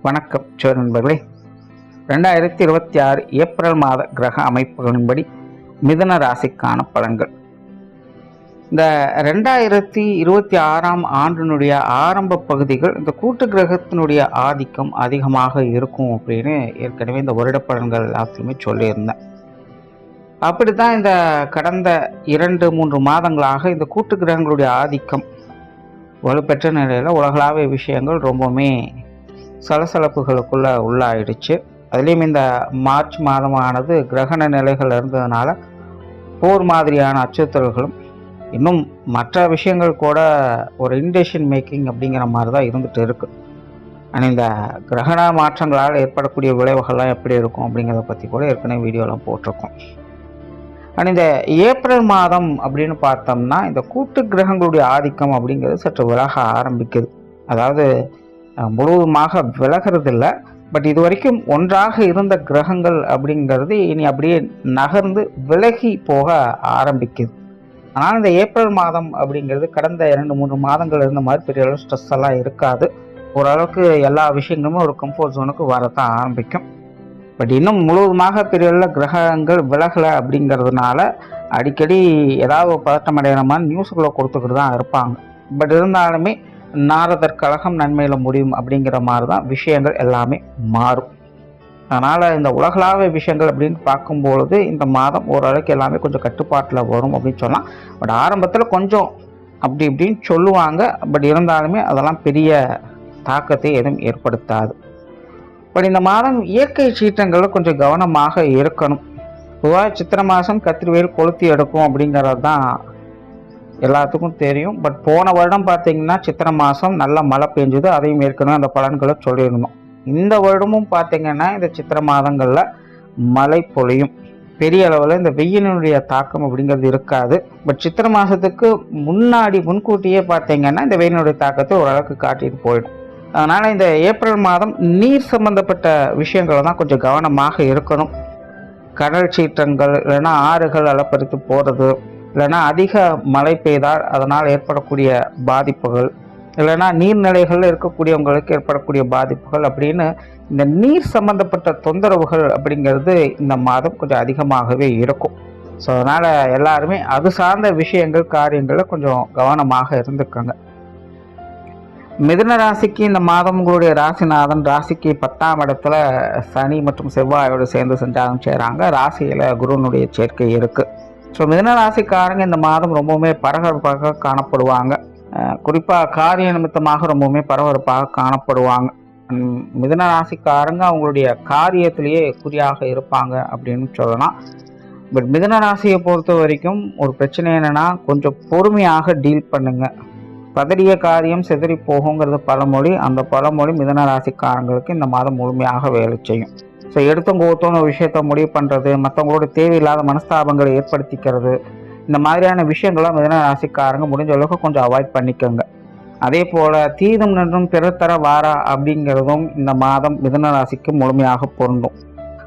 வணக்கம் நண்பர்களே. 2026 ஏப்ரல் மாத கிரக அமைப்புகளின்படி மிதுன ராசிக்கான பலன்கள். இந்த 2026ஆம் ஆண்டினுடைய ஆரம்ப பகுதிகள் இந்த கூட்டு கிரகத்தினுடைய ஆதிக்கம் அதிகமாக இருக்கும் அப்படின்னு ஏற்கனவே இந்த வருட பலன்கள் எல்லாத்துலையுமே சொல்லியிருந்தேன். அப்படித்தான் இந்த கடந்த 2-3 மாதங்களாக இந்த கூட்டு கிரகங்களுடைய ஆதிக்கம் வலுப்பெற்ற நிலையில் உலகளாவிய விஷயங்கள் ரொம்பவுமே சலசலப்புகளுக்குள்ள உள்ளாயிடுச்சு. அதுலேயும் இந்த மார்ச் மாதமானது கிரகண நிலைகள் இருந்ததுனால போர் மாதிரியான அச்சுறுத்தல்களும் இன்னும் மற்ற விஷயங்கள் கூட ஒரு இன்டெசிஷன் மேக்கிங் அப்படிங்கிற மாதிரி தான் இருந்துகிட்டு இருக்கு. ஆனால் இந்த கிரகண மாற்றங்களால் ஏற்படக்கூடிய விளைவுகள்லாம் எப்படி இருக்கும் அப்படிங்கிறத பற்றி கூட ஏற்கனவே வீடியோலாம் போட்டிருக்கோம். ஆனால் இந்த ஏப்ரல் மாதம் அப்படின்னு பார்த்தோம்னா இந்த கூட்டு கிரகங்களுடைய ஆதிக்கம் அப்படிங்கிறது சற்று விலக ஆரம்பிக்குது. அதாவது முழுவதுமாக விலகிறது இல்லை, பட் இது வரைக்கும் ஒன்றாக இருந்த கிரகங்கள் அப்படிங்கிறது இனி அப்படியே நகர்ந்து விலகி போக ஆரம்பிக்குது. ஆனால் இந்த ஏப்ரல் மாதம் அப்படிங்கிறது கடந்த 2-3 மாதங்கள் இருந்த மாதிரி பெரிய அளவு ஸ்ட்ரெஸ் எல்லாம் இருக்காது. ஓரளவுக்கு எல்லா விஷயங்களுமே ஒரு கம்ஃபர்ட் ஜோனுக்கு வரத்தான் ஆரம்பிக்கும். பட் இன்னும் முழுவதுமாக பெரிய அளவில் கிரகங்கள் விலகலை அப்படிங்கிறதுனால அடிக்கடி ஏதாவது பதட்டம் அடைகிற மாதிரி நியூஸுக்குள்ளே கொடுத்துக்கிட்டு தான் இருப்பாங்க. பட் இருந்தாலுமே நாரதர் கழகம் நன்மையில் முடியும் அப்படிங்கிற மாதிரி தான் விஷயங்கள் எல்லாமே மாறும். அதனால் இந்த உலகளாவிய விஷயங்கள் அப்படின்னு பார்க்கும்பொழுது இந்த மாதம் ஓரளவுக்கு எல்லாமே கொஞ்சம் கட்டுப்பாட்டில் வரும் அப்படின்னு சொல்லலாம். பட் ஆரம்பத்தில் கொஞ்சம் அப்படி இப்படின்னு சொல்லுவாங்க. பட் இருந்தாலுமே அதெல்லாம் பெரிய தாக்கத்தை எதுவும் ஏற்படுத்தாது. பட் இந்த மாதம் இயற்கை சீற்றங்களில் கொஞ்சம் கவனமாக இருக்கணும். பொதுவாக சித்திரை மாதம் கத்திரிவேல் கொளுத்தி எடுக்கும் அப்படிங்கிறது தான் எல்லாத்துக்கும் தெரியும். பட் போன வருடம் பார்த்தீங்கன்னா சித்திரை மாதம் நல்ல மழை பெஞ்சுது. அதையும் ஏற்கனவே அந்த பலன்களை சொல்லியிருந்தோம். இந்த வருடமும் பார்த்தீங்கன்னா இந்த சித்திரை மாதங்களில் மழை பொழியும். பெரிய அளவில் இந்த வெயிலினுடைய தாக்கம் அப்படிங்கிறது இருக்காது. பட் சித்திரை மாதத்துக்கு முன்கூட்டியே பார்த்தீங்கன்னா இந்த வெயிலினுடைய தாக்கத்தை ஓரளவுக்கு காட்டிட்டு போயிடும். அதனால் இந்த ஏப்ரல் மாதம் நீர் சம்பந்தப்பட்ட விஷயங்களை தான் கொஞ்சம் கவனமாக இருக்கணும். கடல் சீற்றங்கள் இல்லைன்னா ஆறுகள் அலப்பறித்து போகிறது, இல்லைன்னா அதிக மழை பெய்தால் அதனால் ஏற்படக்கூடிய பாதிப்புகள், இல்லைன்னா நீர்நிலைகளில் இருக்கக்கூடியவங்களுக்கு ஏற்படக்கூடிய பாதிப்புகள் அப்படின்னு இந்த நீர் சம்பந்தப்பட்ட தொந்தரவுகள் அப்படிங்கிறது இந்த மாதம் கொஞ்சம் அதிகமாகவே இருக்கும். ஸோ அதனால் எல்லாருமே அது சார்ந்த விஷயங்கள் காரியங்களில் கொஞ்சம் கவனமாக இருந்துக்கோங்க. மிதுன ராசிக்கு இந்த மாதம் உங்களுடைய ராசிநாதன் ராசிக்கு 10ஆம் இடத்துல சனி மற்றும் செவ்வாயோடு சேர்ந்து சஞ்சாரம் செய்கிறாங்க. ராசியில் குருனுடைய சேர்க்கை இருக்குது. ஸோ மிதுன ராசிக்காரங்க இந்த மாதம் ரொம்பவுமே பரபரப்பாக காணப்படுவாங்க. குறிப்பாக காரிய நிமித்தமாக ரொம்பவுமே பரபரப்பாக காணப்படுவாங்க. மிதுன ராசிக்காரங்க அவங்களுடைய காரியத்திலேயே குறியாக இருப்பாங்க அப்படின்னு சொல்லலாம். பட் மிதுன ராசியை பொறுத்த வரைக்கும் ஒரு பிரச்சனை என்னென்னா கொஞ்சம் பொறுமையாக டீல் பண்ணுங்க. பதறிய காரியம் செதறி போகுங்கிறது பழமொழி. அந்த பழமொழி மிதுன ராசிக்காரங்களுக்கு இந்த மாதம் முழுமையாக வேலை செய்யும். ஸோ எடுத்தோன்னு ஒரு விஷயத்த முடிவு பண்ணுறது, மற்றவங்களோட தேவையில்லாத மனஸ்தாபங்களை ஏற்படுத்திக்கிறது, இந்த மாதிரியான விஷயங்கள்லாம் மிதுன ராசிக்காரங்க முடிஞ்ச அளவுக்கு கொஞ்சம் அவாய்ட் பண்ணிக்கோங்க. அதே போல் தீதும் நின்றும் பிறத்தர வாரா அப்படிங்கிறதும் இந்த மாதம் மிதுன ராசிக்கு முழுமையாக பொருந்தும்.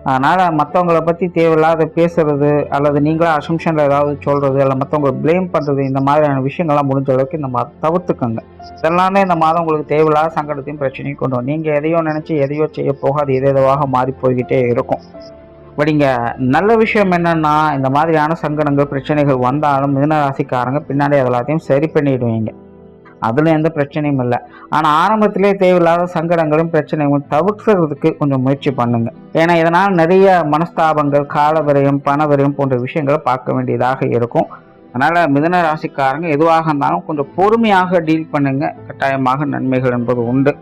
அதனால் மற்றவங்களை பற்றி தேவையில்லாத பேசுறது அல்லது நீங்களா அசம்ஷனில் ஏதாவது சொல்கிறது அல்ல மற்றவங்களை ப்ளேம் பண்ணுறது, இந்த மாதிரியான விஷயங்கள்லாம் முடிஞ்ச அளவுக்கு இந்த மாதம் தவிர்த்துக்கோங்க. இதெல்லாமே இந்த மாதம் உங்களுக்கு தேவையில்லாத சங்கடத்தையும் பிரச்சனையும் கொண்டு வரும். நீங்கள் எதையோ நினச்சி எதையோ செய்ய போக அது எதுவாக மாறி போய்கிட்டே இருக்கும். பட் இங்கே நல்ல விஷயம் என்னென்னா இந்த மாதிரியான சங்கடங்கள் பிரச்சனைகள் வந்தாலும் மிதுன ராசிக்காரங்க பின்னாடி எல்லாத்தையும் சரி பண்ணிடுவீங்க. அதில் எந்த பிரச்சனையும் இல்லை. ஆனால் ஆரம்பத்திலே தேவையில்லாத சங்கடங்களும் பிரச்சனைகளும் தவிர்க்கிறதுக்கு கொஞ்சம் முயற்சி பண்ணுங்க. ஏன்னா இதனால் நிறைய மனஸ்தாபங்கள், கால விரயம், பண விரயம் போன்ற விஷயங்களை பார்க்க வேண்டியதாக இருக்கும். அதனால் மிதுன ராசிக்காரங்க எதுவாக இருந்தாலும் கொஞ்சம் பொறுமையாக டீல் பண்ணுங்க. கட்டாயமாக நன்மைகள் என்பது உண்டு.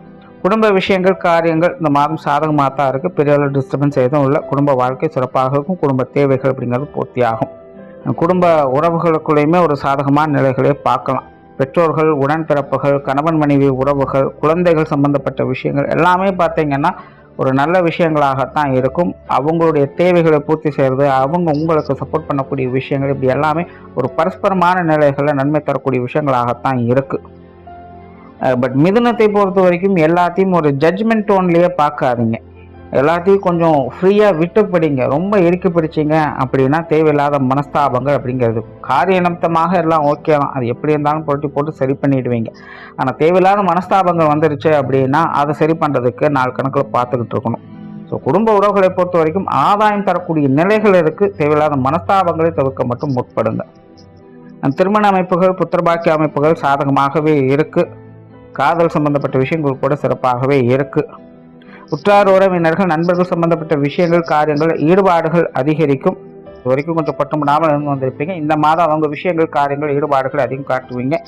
குடும்ப விஷயங்கள், காரியங்கள் இந்த மாதம் சாதகமாக தான் இருக்குது. பெரிய அளவு டிஸ்டர்பன்ஸ் எதுவும் இல்லை. குடும்ப வாழ்க்கை சிறப்பாக இருக்கும். குடும்ப தேவைகள் அப்படிங்கிறது பூர்த்தியாகும். குடும்ப உறவுகளுக்குள்ளேயுமே ஒரு சாதகமான நிலைகளை பார்க்கலாம். பெற்றோர்கள், உடன்பிறப்புகள், கணவன் மனைவி உறவுகள், குழந்தைகள் சம்பந்தப்பட்ட விஷயங்கள் எல்லாமே பார்த்தீங்கன்னா ஒரு நல்ல விஷயங்களாகத்தான் இருக்கும். அவங்களுடைய தேவைகளை பூர்த்தி செய்கிறது, அவங்க உங்களுக்கு சப்போர்ட் பண்ணக்கூடிய விஷயங்கள், இப்படி எல்லாமே ஒரு பரஸ்பரமான நிலைகளில் நன்மை தரக்கூடிய விஷயங்களாகத்தான் இருக்குது. பட் மிதுனத்தை பொறுத்த வரைக்கும் எல்லாத்தையும் ஒரு ஜட்ஜ்மெண்ட் டோன்லேயே பார்க்காதீங்க. எல்லாத்தையும் கொஞ்சம் ஃப்ரீயாக விட்டு பிடிங்க. ரொம்ப இறுக்கி பிடிச்சிங்க அப்படின்னா தேவையில்லாத மனஸ்தாபங்கள் அப்படிங்கிறது காரிய நிமித்தமாக எல்லாம் ஓகே தான், அது எப்படி இருந்தாலும் போட்டு போட்டு சரி பண்ணிடுவீங்க. ஆனால் தேவையில்லாத மனஸ்தாபங்கள் வந்துருச்சு அப்படின்னா அதை சரி பண்ணுறதுக்கு நாள் கணக்கில் பார்த்துக்கிட்டு இருக்கணும். ஸோ குடும்ப உறவுகளை பொறுத்த வரைக்கும் ஆதாயம் தரக்கூடிய நிலைகள் இருக்குது. தேவையில்லாத மனஸ்தாபங்களை தவிர்க்க மட்டும் முற்படுங்க. திருமண அமைப்புகள், புத்திரபாக்கிய அமைப்புகள் சாதகமாகவே இருக்குது. காதல் சம்பந்தப்பட்ட விஷயங்கள் கூட சிறப்பாகவே இருக்குது. உற்றார் உறவினர்கள், நண்பர்கள் சம்பந்தப்பட்ட விஷயங்கள், காரியங்கள், ஈடுபாடுகள் அதிகரிக்கும். இது வரைக்கும் கொஞ்சம் பட்டுமிடாமல் இருந்து வந்திருப்பீங்க. இந்த மாதம் அவங்க விஷயங்கள், காரியங்கள், ஈடுபாடுகள் அதிகம் காட்டுவீங்க.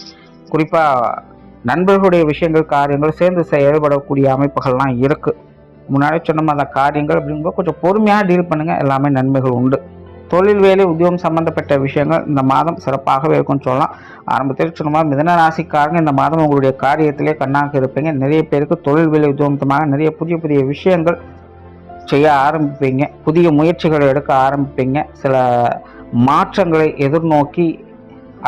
குறிப்பாக நண்பர்களுடைய விஷயங்கள், காரியங்கள் சேர்ந்து செயல்படக்கூடிய அமைப்புகள்லாம் இருக்குது. முன்னாடி சொன்ன அந்த காரியங்கள் அப்படிங்கும்போது கொஞ்சம் பொறுமையாக டீல் பண்ணுங்கள், எல்லாமே நன்மைகள் உண்டு. தொழில், வேலை, உத்தியோகம் சம்பந்தப்பட்ட விஷயங்கள் இந்த மாதம் சிறப்பாகவே இருக்கும்னு சொல்லலாம். ஆரம்பத்தில் சொன்ன மிதுன ராசிக்காரங்க இந்த மாதம் உங்களுடைய காரியத்திலே கண்ணாக இருப்பீங்க. நிறைய பேருக்கு தொழில், வேலை, உத்தியோகமாக நிறைய புதிய புதிய விஷயங்கள் செய்ய ஆரம்பிப்பீங்க. புதிய முயற்சிகளை எடுக்க ஆரம்பிப்பீங்க. சில மாற்றங்களை எதிர்நோக்கி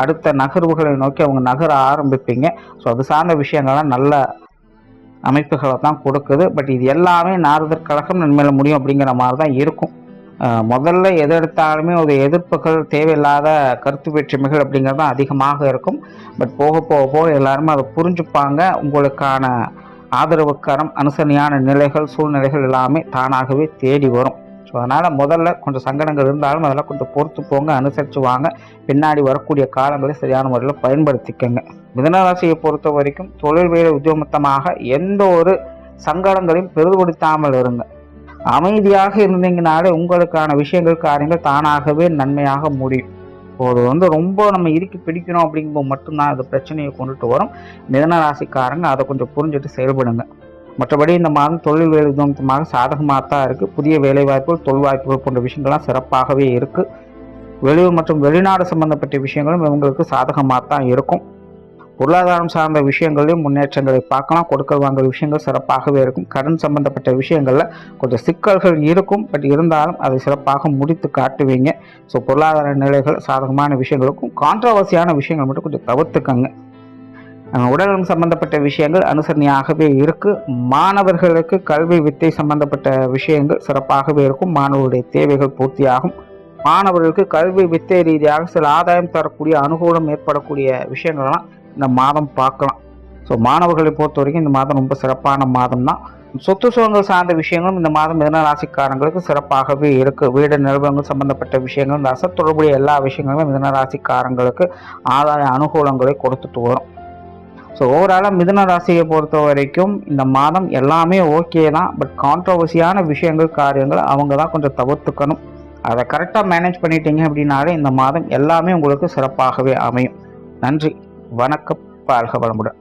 அடுத்த நகர்வுகளை நோக்கி அவங்க நகர ஆரம்பிப்பீங்க. ஸோ அது சார்ந்த விஷயங்கள்லாம் நல்ல அமைப்புகளை தான் கொடுக்குது. பட் இது எல்லாமே நாரதர் கழகம் நன்மையில முடியும் அப்படிங்கிற மாதிரி தான் இருக்கும். முதல்ல எது எடுத்தாலுமே ஒரு எதிர்ப்புகள், தேவையில்லாத கருத்து வேற்றுமைகள் அப்படிங்கிறது தான் அதிகமாக இருக்கும். பட் போக போக போக எல்லாருமே அதை புரிஞ்சுப்பாங்க. உங்களுக்கான ஆதரவுக்கரம், அனுசரணையான நிலைகள், சூழ்நிலைகள் எல்லாமே தானாகவே தேடி வரும். ஸோ அதனால் முதல்ல கொஞ்சம் சங்கடங்கள் இருந்தாலும் அதெல்லாம் கொஞ்சம் பொறுத்து போங்க, அனுசரித்து வாங்க. பின்னாடி வரக்கூடிய காலங்களை சரியான முறையில் பயன்படுத்திக்கங்க. மிதுனராசியை பொறுத்த வரைக்கும் தொழில், வேலை, உத்தியோகத்தமாக எந்த ஒரு சங்கடங்களையும் பெரிதுபடுத்தாமல் இருங்க. அமைதியாக இருந்தீங்கனாலே உங்களுக்கான விஷயங்கள், காரியங்கள் தானாகவே நன்மையாக முடியும். அது ரொம்ப நம்ம இறுக்கி பிடிக்கணும் அப்படிங்கும்போது மட்டும்தான் அது பிரச்சனையை கொண்டுட்டு வரும். மிதுன ராசிக்காரங்க அதை கொஞ்சம் புரிஞ்சுட்டு செயல்படுங்க. மற்றபடி இந்த மாதம் தொழில், வேலை உத்தியோகமாக சாதகமாக தான் இருக்குது. புதிய வேலைவாய்ப்புகள், தொழில் வாய்ப்புகள் போன்ற விஷயங்கள்லாம் சிறப்பாகவே இருக்குது. வெளியூர் மற்றும் வெளிநாடு சம்பந்தப்பட்ட விஷயங்களும் இவங்களுக்கு சாதகமாக தான் இருக்கும். பொருளாதாரம் சார்ந்த விஷயங்களையும் முன்னேற்றங்களை பார்க்கலாம். கொடுக்கல் வாங்கல் விஷயங்கள் சிறப்பாகவே இருக்கும். கடன் சம்பந்தப்பட்ட விஷயங்களில் கொஞ்சம் சிக்கல்கள் இருக்கும். பட் இருந்தாலும் அதை சிறப்பாக முடித்து காட்டுவீங்க. ஸோ பொருளாதார நிலைகள், சாதகமான விஷயங்களுக்கும் கான்ட்ரவர்சியான விஷயங்கள் மட்டும் கொஞ்சம் தவிர்த்துக்கங்க. உடல்நலம் சம்பந்தப்பட்ட விஷயங்கள் அனுசரணையாகவே இருக்குது. மாணவர்களுக்கு கல்வி, வித்தை சம்பந்தப்பட்ட விஷயங்கள் சிறப்பாகவே இருக்கும். மாணவர்களுடைய தேவைகள் பூர்த்தியாகும். மாணவர்களுக்கு கல்வி, வித்தை ரீதியாக சில ஆதாயம் தரக்கூடிய, அனுகூலம் ஏற்படக்கூடிய விஷயங்கள்லாம் இந்த மாதம் பார்க்கலாம். ஸோ மாணவர்களை பொறுத்த வரைக்கும் இந்த மாதம் ரொம்ப சிறப்பான மாதம் தான். சொத்து சுகங்கள் சார்ந்த விஷயங்களும் இந்த மாதம் மிதுன ராசிக்காரங்களுக்கு சிறப்பாகவே இருக்குது. வீடு, நிறுவனங்கள் சம்பந்தப்பட்ட விஷயங்கள், இந்த தொடர்புடைய எல்லா விஷயங்களுமே மிதுன ராசிக்காரங்களுக்கு ஆதாய அனுகூலங்களை கொடுத்துட்டு வரும். ஸோ ஓவராலாக மிதுன ராசியை பொறுத்த வரைக்கும் இந்த மாதம் எல்லாமே ஓகே தான். பட் கான்ட்ரவர்சியான விஷயங்கள், காரியங்கள் அவங்க தான் கொஞ்சம் தவிர்த்துக்கணும். அதை கரெக்டாக மேனேஜ் பண்ணிட்டீங்க அப்படின்னாலே இந்த மாதம் எல்லாமே உங்களுக்கு சிறப்பாகவே அமையும். நன்றி, வணக்கம், வாழ்க வளமுடன்.